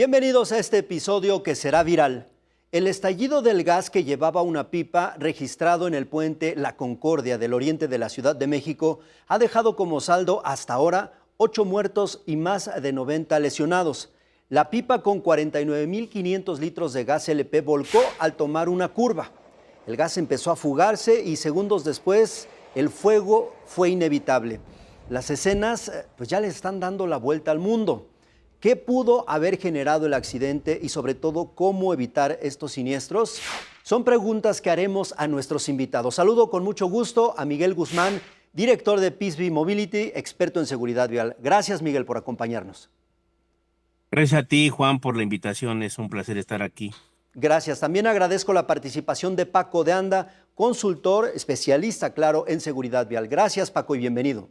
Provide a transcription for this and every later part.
Bienvenidos a este episodio que será viral. El estallido del gas que llevaba una pipa registrado en el puente La Concordia del oriente de la Ciudad de México ha dejado como saldo hasta ahora 8 muertos y más de 90 lesionados. La pipa con 49.500 litros de gas LP volcó al tomar una curva. El gas empezó a fugarse y segundos después el fuego fue inevitable. Las escenas pues ya le están dando la vuelta al mundo. ¿Qué pudo haber generado el accidente y sobre todo cómo evitar estos siniestros? Son preguntas que haremos a nuestros invitados. Saludo con mucho gusto a Miguel Guzmán, director de Peaceby Mobility, experto en seguridad vial. Gracias, Miguel, por acompañarnos. Gracias a ti, Juan, por la invitación. Es un placer estar aquí. Gracias. También agradezco la participación de Paco de Anda, consultor, especialista, claro, en seguridad vial. Gracias, Paco, y bienvenido.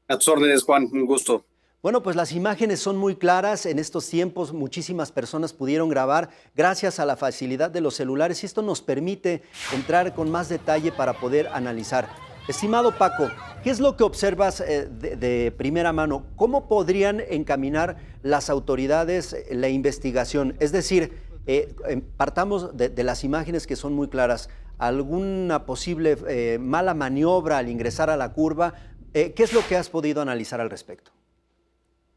A tus órdenes, Juan, un gusto. Bueno, pues las imágenes son muy claras. En estos tiempos muchísimas personas pudieron grabar gracias a la facilidad de los celulares y esto nos permite entrar con más detalle para poder analizar. Estimado Paco, ¿qué es lo que observas de primera mano? ¿Cómo podrían encaminar las autoridades la investigación? Es decir, partamos de las imágenes que son muy claras. ¿Alguna posible mala maniobra al ingresar a la curva? ¿Qué es lo que has podido analizar al respecto?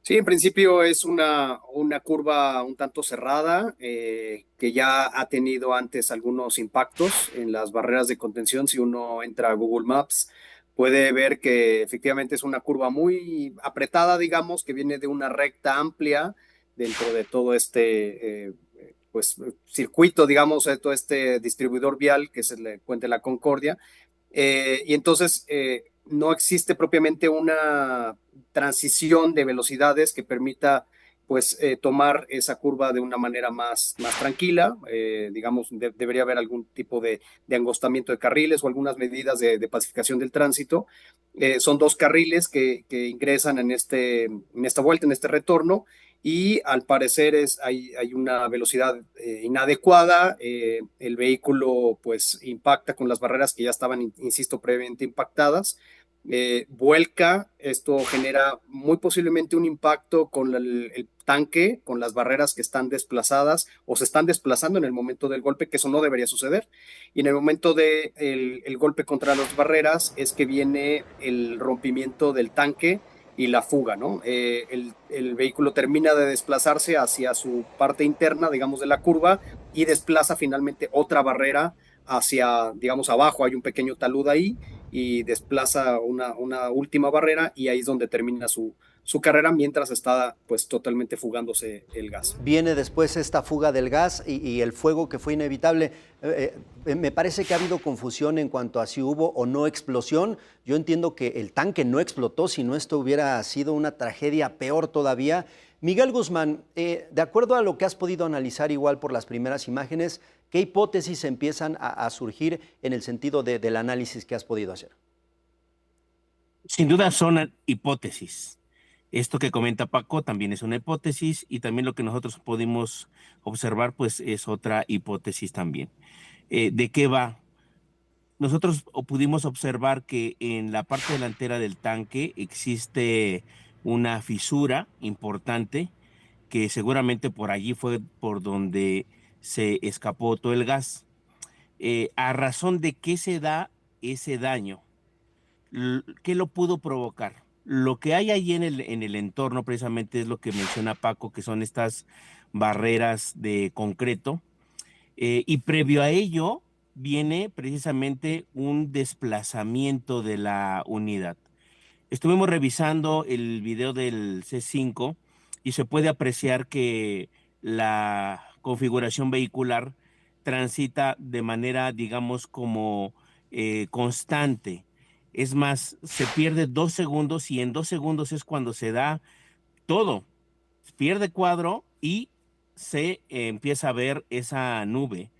Sí, en principio es una curva un tanto cerrada, que ya ha tenido antes algunos impactos en las barreras de contención. Si uno entra a Google Maps, puede ver que efectivamente es una curva muy apretada, digamos, que viene de una recta amplia dentro de todo este pues, circuito, digamos, de todo este distribuidor vial que es el Puente La Concordia. Y entonces no existe propiamente una transición de velocidades que permita pues tomar esa curva de una manera más tranquila. Digamos, debería haber algún tipo de angostamiento de carriles o algunas medidas de pacificación del tránsito. Son 2 carriles que ingresan en esta vuelta, en este retorno, y al parecer hay una velocidad inadecuada. El vehículo pues impacta con las barreras que ya estaban, insisto, previamente impactadas. Vuelca, esto genera muy posiblemente un impacto con el tanque, con las barreras que están desplazadas o se están desplazando en el momento del golpe, que eso no debería suceder. Y en el momento del el golpe contra las barreras es que viene el rompimiento del tanque y la fuga, ¿no? El vehículo termina de desplazarse hacia su parte interna, digamos, de la curva, y desplaza finalmente otra barrera hacia, digamos, abajo. Hay un pequeño talud ahí y desplaza una última barrera, y ahí es donde termina su carrera mientras está pues totalmente fugándose el gas. Viene después esta fuga del gas y el fuego que fue inevitable. Me parece que ha habido confusión en cuanto a si hubo o no explosión. Yo entiendo que el tanque no explotó, si no esto hubiera sido una tragedia peor todavía. Miguel Guzmán, de acuerdo a lo que has podido analizar igual por las primeras imágenes, ¿qué hipótesis empiezan a surgir en el sentido del análisis que has podido hacer? Sin duda son hipótesis. Esto que comenta Paco también es una hipótesis y también lo que nosotros pudimos observar pues es otra hipótesis también. ¿De qué va? Nosotros pudimos observar que en la parte delantera del tanque existe una fisura importante que seguramente por allí fue por donde se escapó todo el gas. ¿A razón de qué se da ese daño? ¿Qué lo pudo provocar? Lo que hay ahí en el entorno precisamente es lo que menciona Paco, que son estas barreras de concreto. Y previo a ello viene precisamente un desplazamiento de la unidad. Estuvimos revisando el video del C5 y se puede apreciar que la configuración vehicular transita de manera, digamos, como constante. Es más, se pierde 2 segundos y en 2 segundos es cuando se da todo. Pierde cuadro y se empieza a ver esa nube.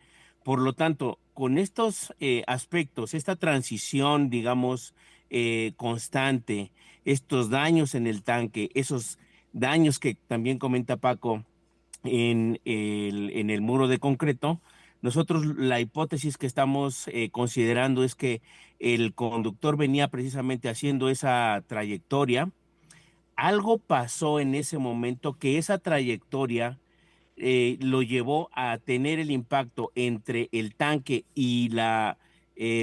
Por lo tanto, con estos aspectos, esta transición, digamos, constante, estos daños en el tanque, esos daños que también comenta Paco en el muro de concreto, nosotros la hipótesis que estamos considerando es que el conductor venía precisamente haciendo esa trayectoria. Algo pasó en ese momento que esa trayectoria lo llevó a tener el impacto entre el tanque y la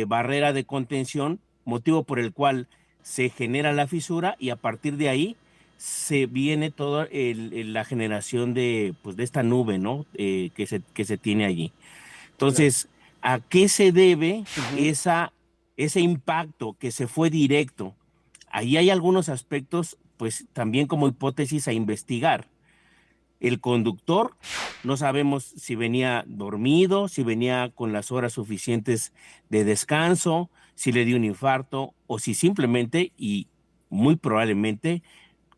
barrera de contención, motivo por el cual se genera la fisura y a partir de ahí se viene toda la generación de, pues, de esta nube, ¿no? Que se tiene allí. Claro. Entonces, ¿a qué se debe Ujú. ese impacto que se fue directo? Ahí hay algunos aspectos, pues también como hipótesis a investigar. El conductor, no sabemos si venía dormido, si venía con las horas suficientes de descanso, si le dio un infarto o si simplemente y muy probablemente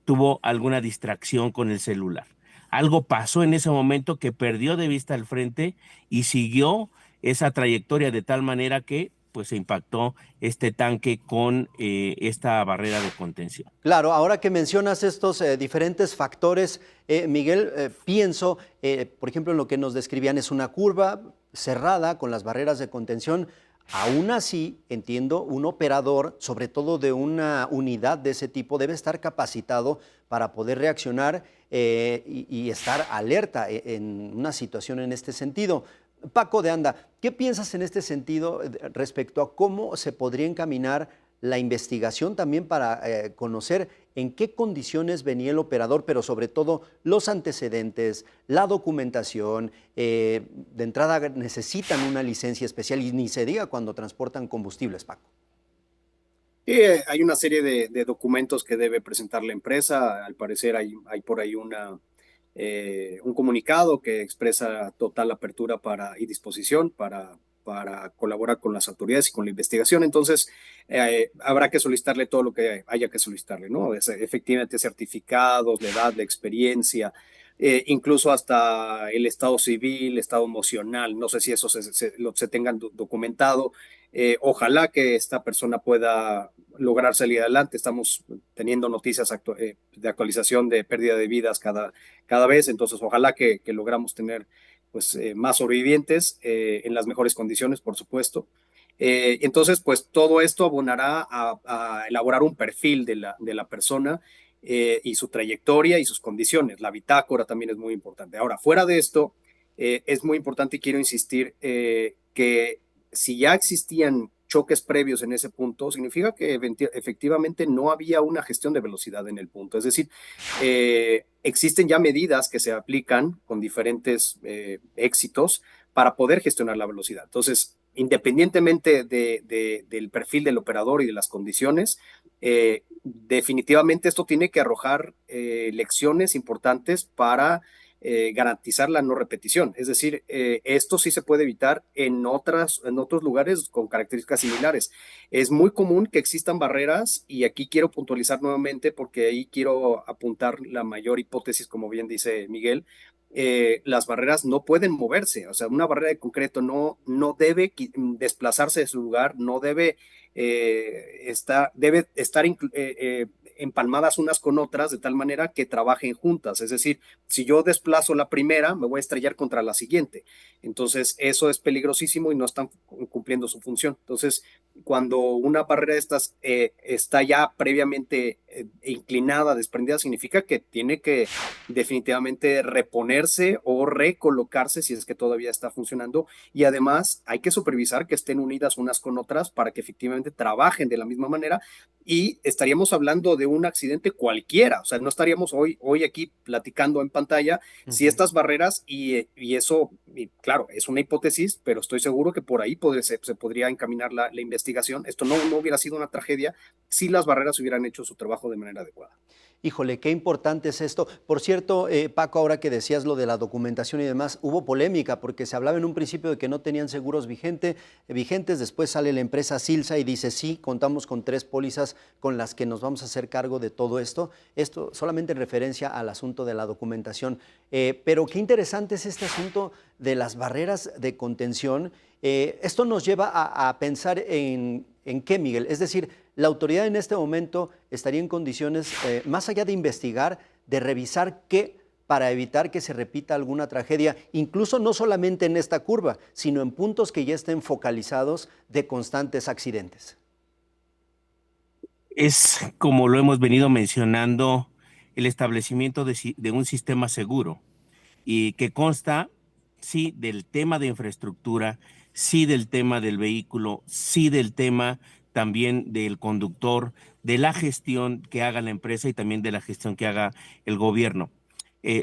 tuvo alguna distracción con el celular. Algo pasó en ese momento que perdió de vista el frente y siguió esa trayectoria de tal manera que pues se impactó este tanque con esta barrera de contención. Claro, ahora que mencionas estos diferentes factores, Miguel, pienso, por ejemplo, en lo que nos describían es una curva cerrada con las barreras de contención. Aún así, entiendo, un operador, sobre todo de una unidad de ese tipo, debe estar capacitado para poder reaccionar y estar alerta en una situación en este sentido. Paco de Anda, ¿qué piensas en este sentido respecto a cómo se podría encaminar la investigación también para conocer en qué condiciones venía el operador, pero sobre todo los antecedentes, la documentación? De entrada necesitan una licencia especial y ni se diga cuando transportan combustibles, Paco. Hay una serie de documentos que debe presentar la empresa. Al parecer hay por ahí un comunicado que expresa total apertura y disposición para colaborar con las autoridades y con la investigación. Entonces, habrá que solicitarle todo lo que haya que solicitarle, ¿no? Efectivamente, certificados, la edad, la experiencia, incluso hasta el estado civil, estado emocional. No sé si eso se tengan documentado. Ojalá que esta persona pueda lograr salir adelante. Estamos teniendo noticias de actualización de pérdida de vidas cada vez, entonces ojalá que logramos tener pues más sobrevivientes en las mejores condiciones, por supuesto. Entonces, pues todo esto abonará a elaborar un perfil de la persona y su trayectoria y sus condiciones. La bitácora también es muy importante. Ahora, fuera de esto, es muy importante y quiero insistir que si ya existían choques previos en ese punto, significa que efectivamente no había una gestión de velocidad en el punto. Es decir, existen ya medidas que se aplican con diferentes éxitos para poder gestionar la velocidad. Entonces, independientemente del perfil del operador y de las condiciones, definitivamente esto tiene que arrojar lecciones importantes para garantizar la no repetición. Es decir, esto sí se puede evitar en otros lugares con características similares. Es muy común que existan barreras y aquí quiero puntualizar nuevamente porque ahí quiero apuntar la mayor hipótesis, como bien dice Miguel. Las barreras no pueden moverse, o sea, una barrera de concreto no debe desplazarse de su lugar, no debe debe estar empalmadas unas con otras de tal manera que trabajen juntas. Es decir, si yo desplazo la primera, me voy a estrellar contra la siguiente. Entonces, eso es peligrosísimo y no están cumpliendo su función. Entonces, cuando una barrera de estas está ya previamente inclinada, desprendida, significa que tiene que definitivamente reponerse o recolocarse si es que todavía está funcionando. Y además hay que supervisar que estén unidas unas con otras para que efectivamente trabajen de la misma manera y estaríamos hablando de un accidente cualquiera, o sea, no estaríamos hoy aquí platicando en pantalla si estas barreras y eso, y claro, es una hipótesis, pero estoy seguro que por ahí se podría encaminar la investigación. Esto no hubiera sido una tragedia si las barreras hubieran hecho su trabajo de manera adecuada. Híjole, qué importante es esto. Por cierto, Paco, ahora que decías lo de la documentación y demás, hubo polémica porque se hablaba en un principio de que no tenían seguros vigentes, después sale la empresa Silsa y dice, sí, contamos con 3 pólizas con las que nos vamos a hacer cargo de todo esto. Esto solamente en referencia al asunto de la documentación. Pero qué interesante es este asunto de las barreras de contención. Esto nos lleva a pensar en qué, Miguel. Es decir, la autoridad en este momento estaría en condiciones, más allá de investigar, de revisar qué para evitar que se repita alguna tragedia, incluso no solamente en esta curva, sino en puntos que ya estén focalizados de constantes accidentes. Es como lo hemos venido mencionando, el establecimiento de un sistema seguro. y que consta, sí, del tema de infraestructura, sí del tema del vehículo, sí del tema también del conductor, de la gestión que haga la empresa y también de la gestión que haga el gobierno.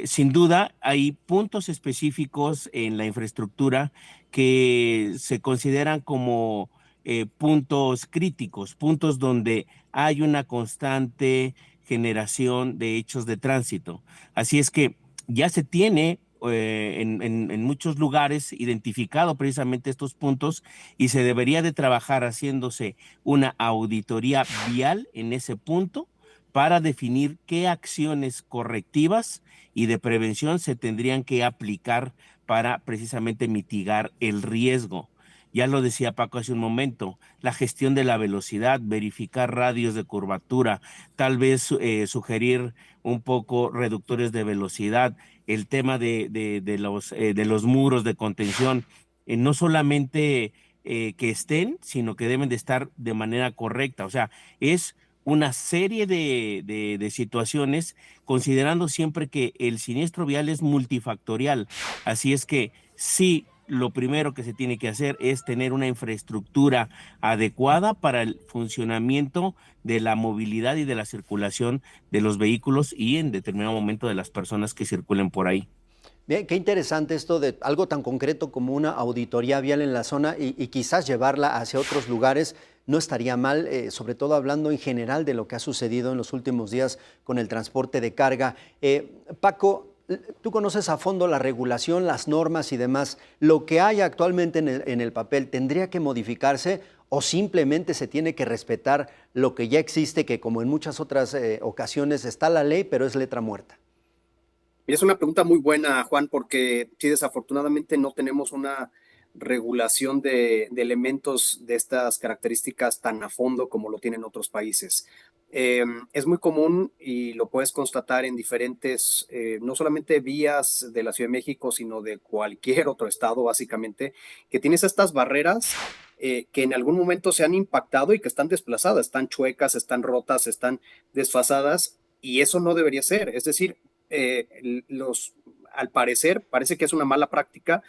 Sin duda, hay puntos específicos en la infraestructura que se consideran como puntos críticos, puntos donde hay una constante generación de hechos de tránsito. Así es que ya se tiene en muchos lugares identificado precisamente estos puntos y se debería de trabajar haciéndose una auditoría vial en ese punto para definir qué acciones correctivas y de prevención se tendrían que aplicar para precisamente mitigar el riesgo. Ya lo decía Paco hace un momento, la gestión de la velocidad, verificar radios de curvatura, tal vez sugerir un poco reductores de velocidad, el tema de los muros de contención, no solamente que estén, sino que deben de estar de manera correcta. O sea, es una serie de situaciones, considerando siempre que el siniestro vial es multifactorial. Así es que sí, lo primero que se tiene que hacer es tener una infraestructura adecuada para el funcionamiento de la movilidad y de la circulación de los vehículos y en determinado momento de las personas que circulen por ahí. Bien, qué interesante esto de algo tan concreto como una auditoría vial en la zona y quizás llevarla hacia otros lugares no estaría mal, sobre todo hablando en general de lo que ha sucedido en los últimos días con el transporte de carga. Paco, tú conoces a fondo la regulación, las normas y demás. ¿Lo que hay actualmente en el papel tendría que modificarse o simplemente se tiene que respetar lo que ya existe, que como en muchas otras ocasiones está la ley, pero es letra muerta? Y es una pregunta muy buena, Juan, porque sí, desafortunadamente no tenemos una regulación de elementos de estas características tan a fondo como lo tienen otros países. Es muy común y lo puedes constatar en diferentes, no solamente vías de la Ciudad de México, sino de cualquier otro estado, básicamente, que tienes estas barreras que en algún momento se han impactado y que están desplazadas, están chuecas, están rotas, están desfasadas, y eso no debería ser. Es decir, al parecer, parece que es una mala práctica,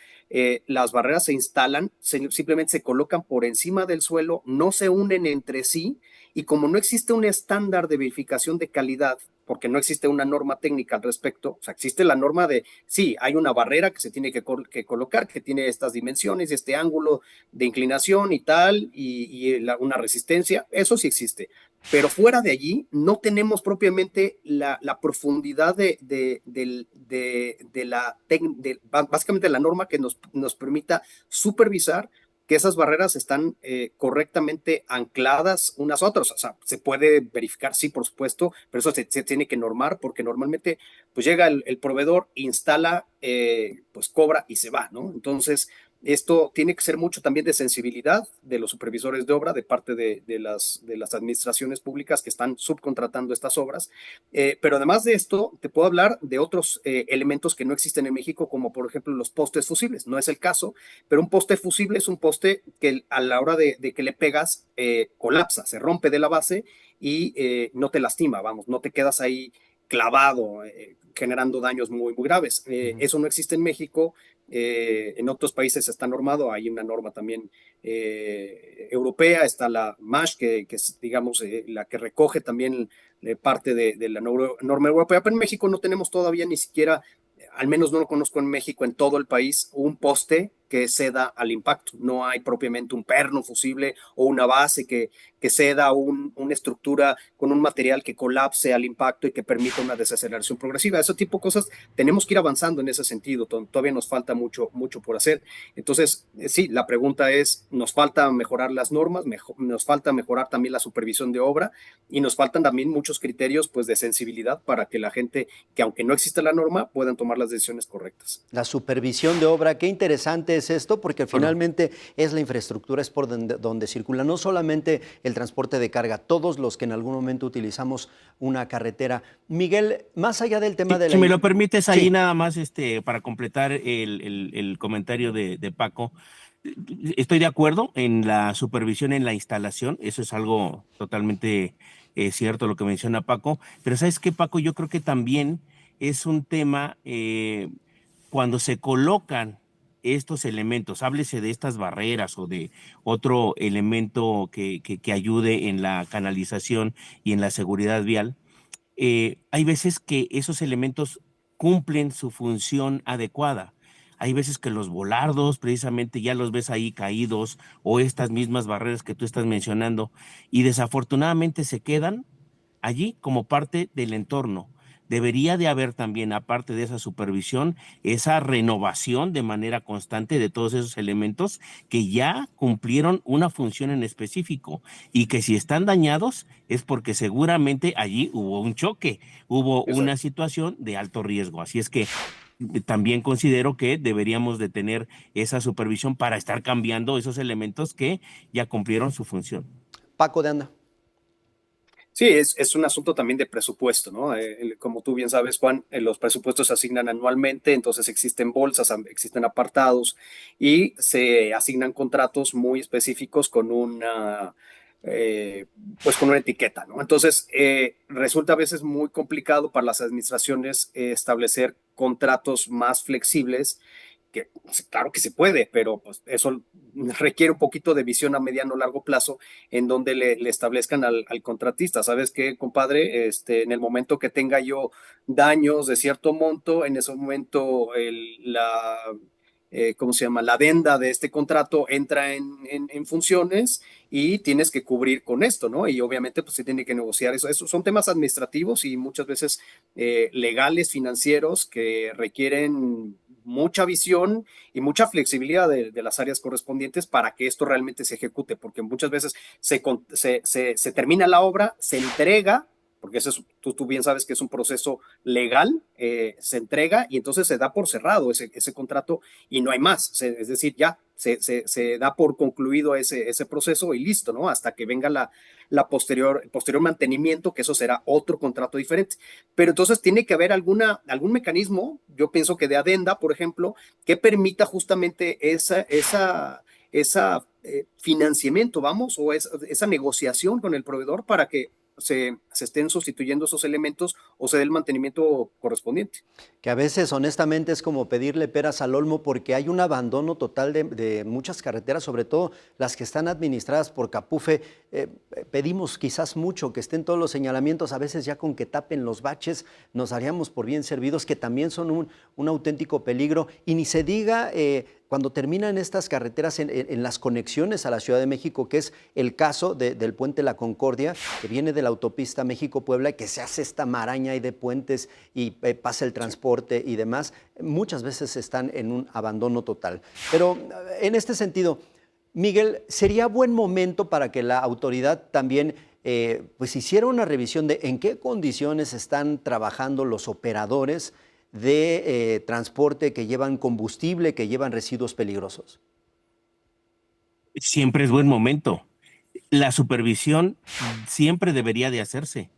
las barreras se instalan, simplemente se colocan por encima del suelo, no se unen entre sí, y como no existe un estándar de verificación de calidad, porque no existe una norma técnica al respecto, o sea, existe la norma de, sí, hay una barrera que se tiene que colocar, que tiene estas dimensiones, este ángulo de inclinación y tal, una resistencia, eso sí existe, pero fuera de allí no tenemos propiamente la profundidad básicamente la norma que nos permita supervisar que esas barreras están correctamente ancladas unas a otras. O sea, se puede verificar, sí, por supuesto, pero eso se tiene que normar porque normalmente pues llega el proveedor, instala, pues cobra y se va, ¿no? Entonces, esto tiene que ser mucho también de sensibilidad de los supervisores de obra, de parte de las administraciones públicas que están subcontratando estas obras. Pero además de esto, te puedo hablar de otros elementos que no existen en México, como por ejemplo los postes fusibles. No es el caso, pero un poste fusible es un poste que a la hora de que le pegas, colapsa, se rompe de la base y no te lastima, vamos, no te quedas ahí clavado, generando daños muy, muy graves. Eso no existe en México. En otros países está normado, hay una norma también europea, está la MASH, que es, digamos, la que recoge también parte de la norma europea, pero en México no tenemos todavía ni siquiera, al menos no lo conozco en México, en todo el país, un poste que ceda al impacto. No hay propiamente un perno fusible o una base que ceda una estructura con un material que colapse al impacto y que permita una desaceleración progresiva. Ese tipo de cosas tenemos que ir avanzando en ese sentido. Todavía nos falta mucho, mucho por hacer. Entonces, sí, la pregunta es, nos falta mejorar las normas, nos falta mejorar también la supervisión de obra y nos faltan también muchos criterios pues, de sensibilidad para que la gente, que aunque no exista la norma, puedan tomar las decisiones correctas. La supervisión de obra, qué interesante es esto, porque Bueno, finalmente es la infraestructura, es por donde circula no solamente el transporte de carga, todos los que en algún momento utilizamos una carretera. Miguel, más allá del tema de si me lo permites ahí Sí. nada más para completar el comentario de Paco, estoy de acuerdo en la supervisión en la instalación, eso es algo totalmente cierto lo que menciona Paco, pero ¿sabes qué, Paco? Yo creo que también es un tema cuando se colocan estos elementos, háblese de estas barreras o de otro elemento que ayude en la canalización y en la seguridad vial, hay veces que esos elementos cumplen su función adecuada. Hay veces que los volardos precisamente ya los ves ahí caídos, o estas mismas barreras que tú estás mencionando, y desafortunadamente se quedan allí como parte del entorno. Debería de haber también, aparte de esa supervisión, esa renovación de manera constante de todos esos elementos que ya cumplieron una función en específico, y que si están dañados es porque seguramente allí hubo un choque, hubo una Exacto. situación de alto riesgo. Así es que también considero que deberíamos de tener esa supervisión para estar cambiando esos elementos que ya cumplieron su función. Paco de Anda. Sí, es un asunto también de presupuesto, ¿no? Como tú bien sabes, Juan, los presupuestos se asignan anualmente, entonces existen bolsas, existen apartados y se asignan contratos muy específicos con eh, pues con una etiqueta, ¿no? Entonces, resulta a veces muy complicado para las administraciones establecer contratos más flexibles que pues, claro que se puede, pero pues eso requiere un poquito de visión a mediano o largo plazo en donde le establezcan al contratista. ¿Sabes qué, compadre? En el momento que tenga yo daños de cierto monto, en ese momento ¿cómo se llama? La adenda de este contrato entra en funciones y tienes que cubrir con esto, ¿no? Y obviamente pues se tiene que negociar eso. Esos son temas administrativos y muchas veces legales, financieros, que requieren mucha visión y mucha flexibilidad de las áreas correspondientes para que esto realmente se ejecute, porque muchas veces se termina la obra, se entrega, porque eso es, tú bien sabes que es un proceso legal, se entrega y entonces se da por cerrado ese contrato y no hay más. Es decir, ya se da por concluido ese proceso y listo, ¿no? Hasta que venga el posterior mantenimiento, que eso será otro contrato diferente. Pero entonces tiene que haber algún mecanismo, yo pienso que de adenda, por ejemplo, que permita justamente esa financiamiento, vamos, o esa negociación con el proveedor para que se estén sustituyendo esos elementos o se dé el mantenimiento correspondiente. Que a veces honestamente es como pedirle peras al olmo porque hay un abandono total de muchas carreteras, sobre todo las que están administradas por Capufe. Pedimos quizás mucho que estén todos los señalamientos, a veces ya con que tapen los baches nos haríamos por bien servidos, que también son un auténtico peligro. Y ni se diga cuando terminan estas carreteras en las conexiones a la Ciudad de México, que es el caso del puente La Concordia, que viene de la autopista México-Puebla y que se hace esta maraña ahí de puentes y pasa el transporte y demás, muchas veces están en un abandono total. Pero en este sentido, Miguel, sería buen momento para que la autoridad también pues hiciera una revisión de en qué condiciones están trabajando los operadores de transporte que llevan combustible, que llevan residuos peligrosos. Siempre es buen momento. La supervisión siempre debería de hacerse.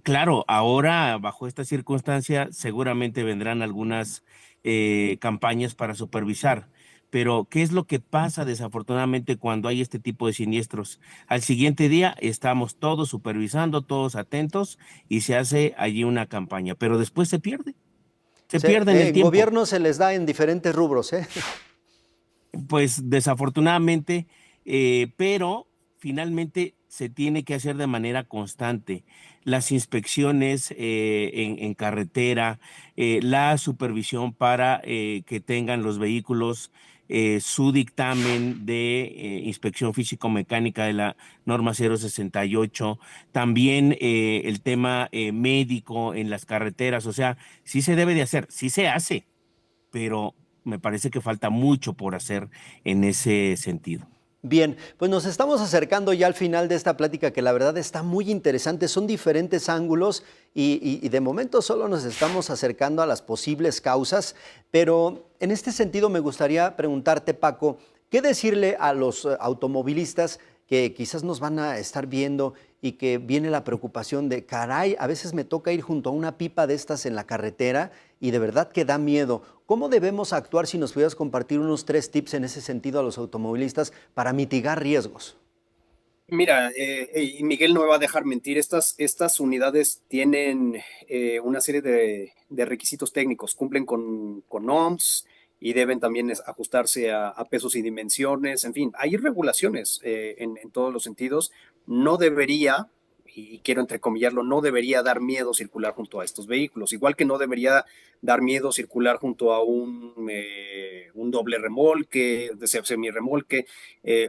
Claro, ahora bajo esta circunstancia seguramente vendrán algunas campañas para supervisar, pero ¿qué es lo que pasa desafortunadamente cuando hay este tipo de siniestros? Al siguiente día estamos todos supervisando, todos atentos y se hace allí una campaña, pero después se pierde en el En tiempo. gobierno se les da en diferentes rubros, ¿eh? Pues desafortunadamente, pero finalmente se tiene que hacer de manera constante. Las inspecciones en carretera, la supervisión para que tengan los vehículos su dictamen de inspección físico-mecánica de la norma 068, también el tema médico en las carreteras, o sea, sí se debe de hacer, sí se hace, pero me parece que falta mucho por hacer en ese sentido. Bien, pues nos estamos acercando ya al final de esta plática que la verdad está muy interesante. Son diferentes ángulos y de momento solo nos estamos acercando a las posibles causas, pero en este sentido me gustaría preguntarte, Paco, ¿qué decirle a los automovilistas que quizás nos van a estar viendo y que viene la preocupación de, caray, a veces me toca ir junto a una pipa de estas en la carretera y de verdad que da miedo? ¿Cómo debemos actuar si nos pudieras compartir unos 3 tips en ese sentido a los automovilistas para mitigar riesgos? Mira, y Miguel no me va a dejar mentir, estas unidades tienen una serie de requisitos técnicos, cumplen con OMS y deben también ajustarse a pesos y dimensiones, en fin, hay regulaciones en todos los sentidos. No debería, y quiero entrecomillarlo, no debería dar miedo circular junto a estos vehículos, igual que no debería dar miedo circular junto a un doble remolque, semirremolque,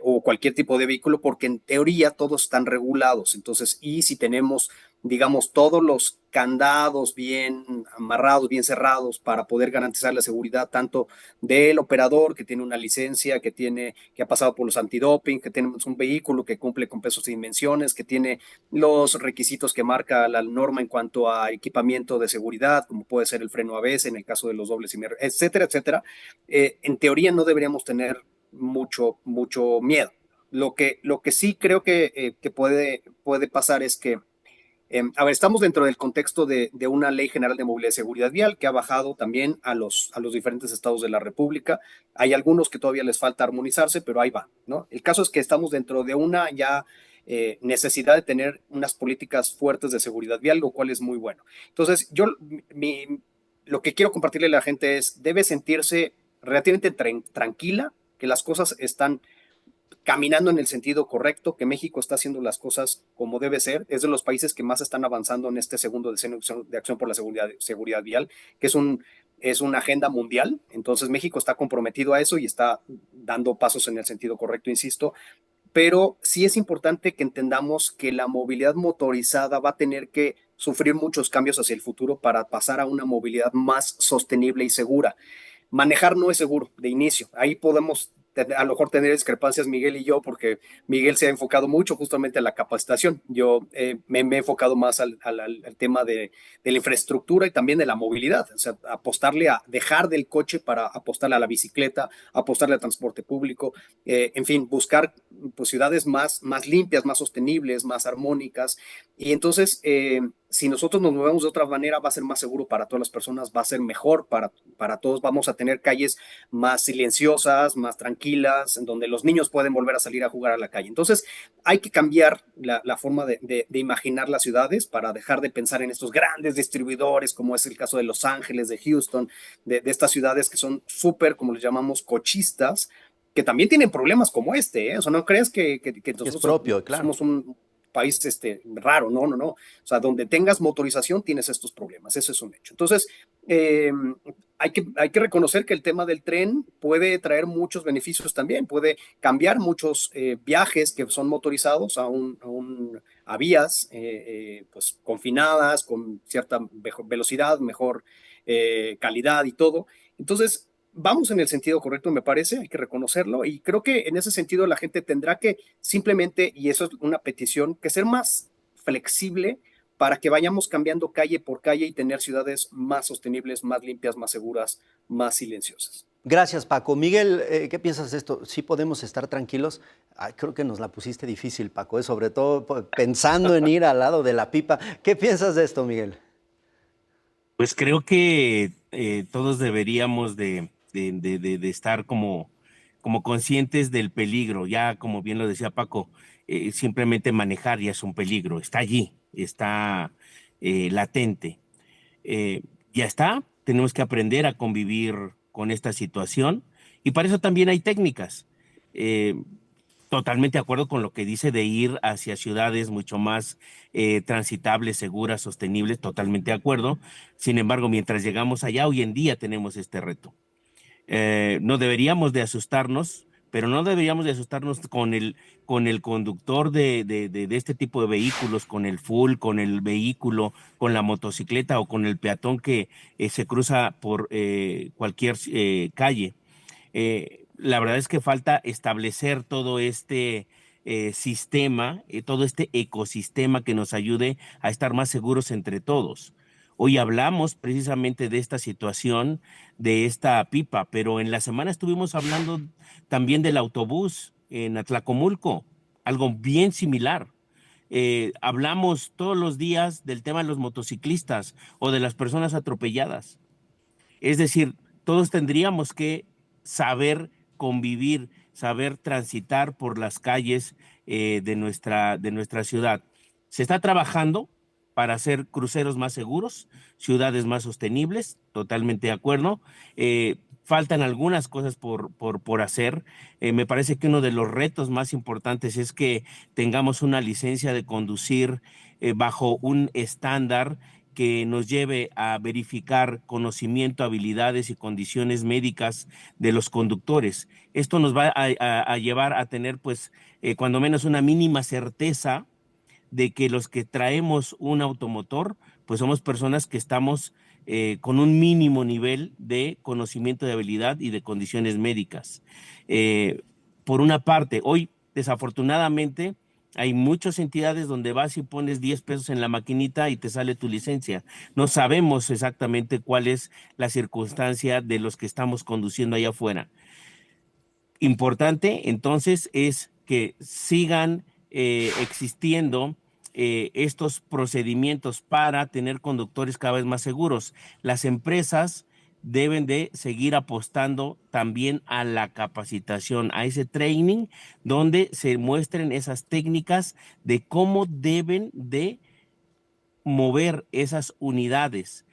o cualquier tipo de vehículo, porque en teoría todos están regulados. Entonces, y si tenemos, digamos, todos los candados bien amarrados, bien cerrados, para poder garantizar la seguridad tanto del operador que tiene una licencia, que ha pasado por los antidoping, que tenemos un vehículo que cumple con pesos y dimensiones, que tiene los requisitos que marca la norma en cuanto a equipamiento de seguridad, como puede ser el freno ABS en el caso de los dobles, etcétera, etcétera. En teoría no deberíamos tener mucho miedo. Lo que sí creo que puede pasar es que, a ver, estamos dentro del contexto de una ley general de movilidad y seguridad vial que ha bajado también a los diferentes estados de la República. Hay algunos que todavía les falta armonizarse, pero ahí va, ¿no? El caso es que estamos dentro de una ya necesidad de tener unas políticas fuertes de seguridad vial, lo cual es muy bueno. Entonces, lo que quiero compartirle a la gente es, debe sentirse relativamente tranquila, que las cosas están caminando en el sentido correcto, que México está haciendo las cosas como debe ser. Es de los países que más están avanzando en este segundo decenio de acción por la seguridad vial, que es una agenda mundial. Entonces México está comprometido a eso y está dando pasos en el sentido correcto, insisto. Pero sí es importante que entendamos que la movilidad motorizada va a tener que sufrir muchos cambios hacia el futuro para pasar a una movilidad más sostenible y segura. Manejar no es seguro de inicio. Ahí podemos a lo mejor tener discrepancias Miguel y yo, porque Miguel se ha enfocado mucho justamente a la capacitación. Yo me he enfocado más al tema de la infraestructura y también de la movilidad. O sea, apostarle a dejar del coche para apostarle a la bicicleta, apostarle al transporte público, en fin, buscar pues, ciudades más limpias, más sostenibles, más armónicas. Y entonces, si nosotros nos movemos de otra manera, va a ser más seguro para todas las personas, va a ser mejor para todos. Vamos a tener calles más silenciosas, más tranquilas, en donde los niños pueden volver a salir a jugar a la calle. Entonces, hay que cambiar la forma de imaginar las ciudades para dejar de pensar en estos grandes distribuidores, como es el caso de Los Ángeles, de Houston, de estas ciudades que son súper, como les llamamos, cochistas, que también tienen problemas como este, ¿eh? O sea, no creas que Es nosotros propio, claro. somos un país raro, no, no, no. O sea, donde tengas motorización tienes estos problemas, eso es un hecho. Entonces, eh, hay que reconocer que el tema del tren puede traer muchos beneficios también, puede cambiar muchos viajes que son motorizados a vías pues confinadas, con cierta mejor velocidad, mejor calidad y todo. Entonces, vamos en el sentido correcto, me parece, hay que reconocerlo y creo que en ese sentido la gente tendrá que simplemente, y eso es una petición, que ser más flexible para que vayamos cambiando calle por calle y tener ciudades más sostenibles, más limpias, más seguras, más silenciosas. Gracias, Paco. Miguel, ¿qué piensas de esto? ¿Sí podemos estar tranquilos? Ay, creo que nos la pusiste difícil, Paco, sobre todo pensando en ir al lado de la pipa. ¿Qué piensas de esto, Miguel? Pues creo que todos deberíamos de estar como conscientes del peligro. Ya, como bien lo decía Paco, simplemente manejar ya es un peligro. Está allí, está latente. Ya está, tenemos que aprender a convivir con esta situación y para eso también hay técnicas. Eh, Totalmente de acuerdo con lo que dice de ir hacia ciudades mucho más transitables, seguras, sostenibles, totalmente de acuerdo. Sin embargo, mientras llegamos allá, hoy en día tenemos este reto. No deberíamos de asustarnos, pero no deberíamos de asustarnos con el conductor de este tipo de vehículos, con el full, con el vehículo, con la motocicleta o con el peatón que se cruza por cualquier calle. La verdad es que falta establecer todo este sistema, todo este ecosistema que nos ayude a estar más seguros entre todos. Hoy hablamos precisamente de esta situación, de esta pipa, pero en la semana estuvimos hablando también del autobús en Atlacomulco, algo bien similar. Hablamos todos los días del tema de los motociclistas o de las personas atropelladas. Es decir, todos tendríamos que saber convivir saber transitar por las calles de nuestra ciudad. Se está trabajando para hacer cruceros más seguros, ciudades más sostenibles, totalmente de acuerdo. Faltan algunas cosas por hacer. Me parece que uno de los retos más importantes es que tengamos una licencia de conducir bajo un estándar que nos lleve a verificar conocimiento, habilidades y condiciones médicas de los conductores. Esto nos va a llevar a tener, pues, cuando menos una mínima certeza de que los que traemos un automotor, pues somos personas que estamos con un mínimo nivel de conocimiento de habilidad y de condiciones médicas. Por una parte, hoy desafortunadamente hay muchas entidades donde vas y pones 10 pesos en la maquinita y te sale tu licencia. No sabemos exactamente cuál es la circunstancia de los que estamos conduciendo allá afuera. Importante entonces es que sigan existiendo estos procedimientos para tener conductores cada vez más seguros. Las empresas deben de seguir apostando también a la capacitación, a ese training donde se muestren esas técnicas de cómo deben de mover esas unidades,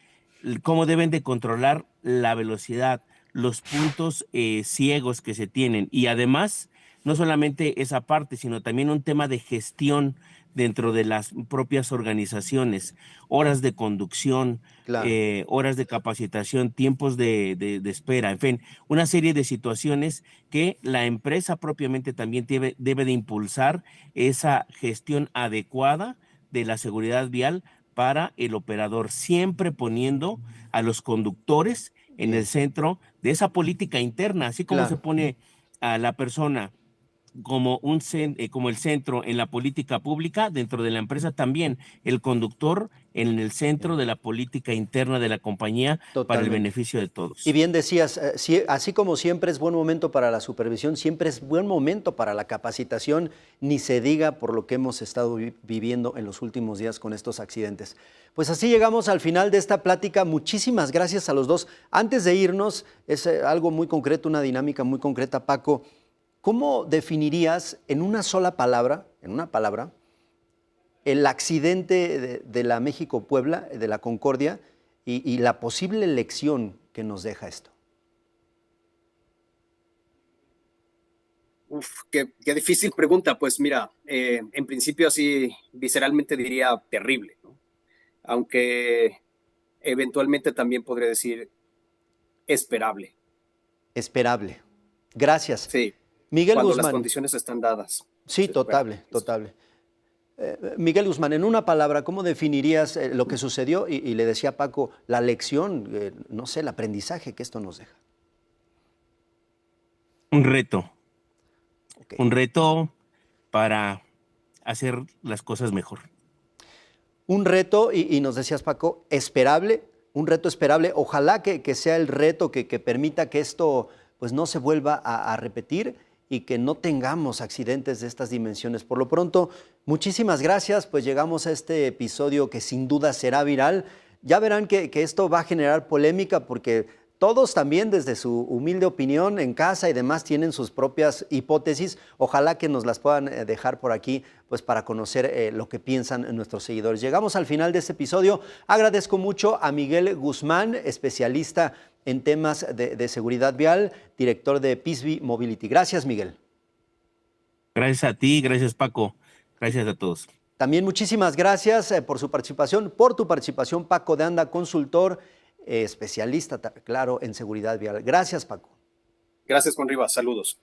cómo deben de controlar la velocidad, los puntos ciegos que se tienen y además no solamente esa parte, sino también un tema de gestión dentro de las propias organizaciones, horas de conducción, Claro. horas de capacitación, tiempos de espera, en fin, una serie de situaciones que la empresa propiamente también debe de impulsar esa gestión adecuada de la seguridad vial para el operador, siempre poniendo a los conductores en el centro de esa política interna, así como se Claro. pone a la persona como como el centro en la política pública, dentro de la empresa también, el conductor en el centro de la política interna de la compañía para el Totalmente. beneficio de todos. Y bien decías, así como siempre es buen momento para la supervisión, siempre es buen momento para la capacitación, ni se diga por lo que hemos estado viviendo en los últimos días con estos accidentes. Pues así llegamos al final de esta plática. Muchísimas gracias a los dos. Antes de irnos, es algo muy concreto, una dinámica muy concreta, Paco. ¿Cómo definirías en una sola palabra, el accidente de la México-Puebla, de la Concordia, y la posible lección que nos deja esto? Qué difícil pregunta. Pues mira, en principio así visceralmente diría terrible, ¿no? Aunque eventualmente también podría decir esperable. Esperable. Gracias. Sí, Miguel cuando las Guzmán. condiciones están dadas. Sí, Se espera. total. Miguel Guzmán, en una palabra, ¿cómo definirías lo que sucedió? Y le decía a Paco, la lección, no sé, el aprendizaje que esto nos deja. Un reto. Okay. Un reto para hacer las cosas mejor. Un reto, y nos decías, Paco, esperable, un reto esperable. Ojalá que sea el reto que permita que esto pues, no se vuelva a repetir y que no tengamos accidentes de estas dimensiones. Por lo pronto, muchísimas gracias, pues llegamos a este episodio que sin duda será viral. Ya verán que esto va a generar polémica porque todos también desde su humilde opinión en casa y demás tienen sus propias hipótesis. Ojalá que nos las puedan dejar por aquí pues para conocer lo que piensan nuestros seguidores. Llegamos al final de este episodio. Agradezco mucho a Miguel Guzmán, especialista en temas de seguridad vial, director de Pisby Mobility. Gracias, Miguel. Gracias a ti, gracias Paco, gracias a todos. También muchísimas gracias por su participación, Paco de Anda, consultor, especialista, claro, en seguridad vial. Gracias, Paco. Gracias, Juan Rivas. Saludos.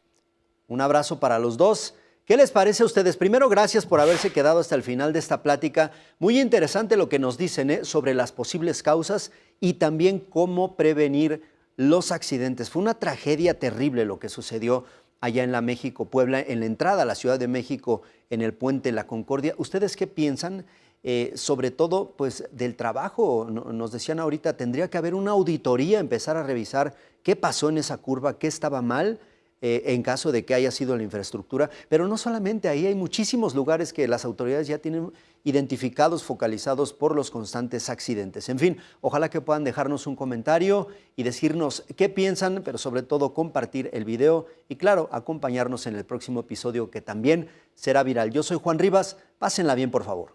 Un abrazo para los dos. ¿Qué les parece a ustedes? Primero, gracias por haberse quedado hasta el final de esta plática. Muy interesante lo que nos dicen sobre las posibles causas y también cómo prevenir los accidentes. Fue una tragedia terrible lo que sucedió allá en la México-Puebla, en la entrada a la Ciudad de México, en el puente La Concordia. ¿Ustedes qué piensan? Sobre todo, pues, del trabajo. Nos decían ahorita, tendría que haber una auditoría, empezar a revisar qué pasó en esa curva, qué estaba mal. en caso de que haya sido la infraestructura. Pero no solamente ahí, hay muchísimos lugares que las autoridades ya tienen identificados, focalizados por los constantes accidentes. En fin, ojalá que puedan dejarnos un comentario y decirnos qué piensan, pero sobre todo compartir el video y, claro, acompañarnos en el próximo episodio que también será viral. Yo soy Juan Rivas, pásenla bien, por favor.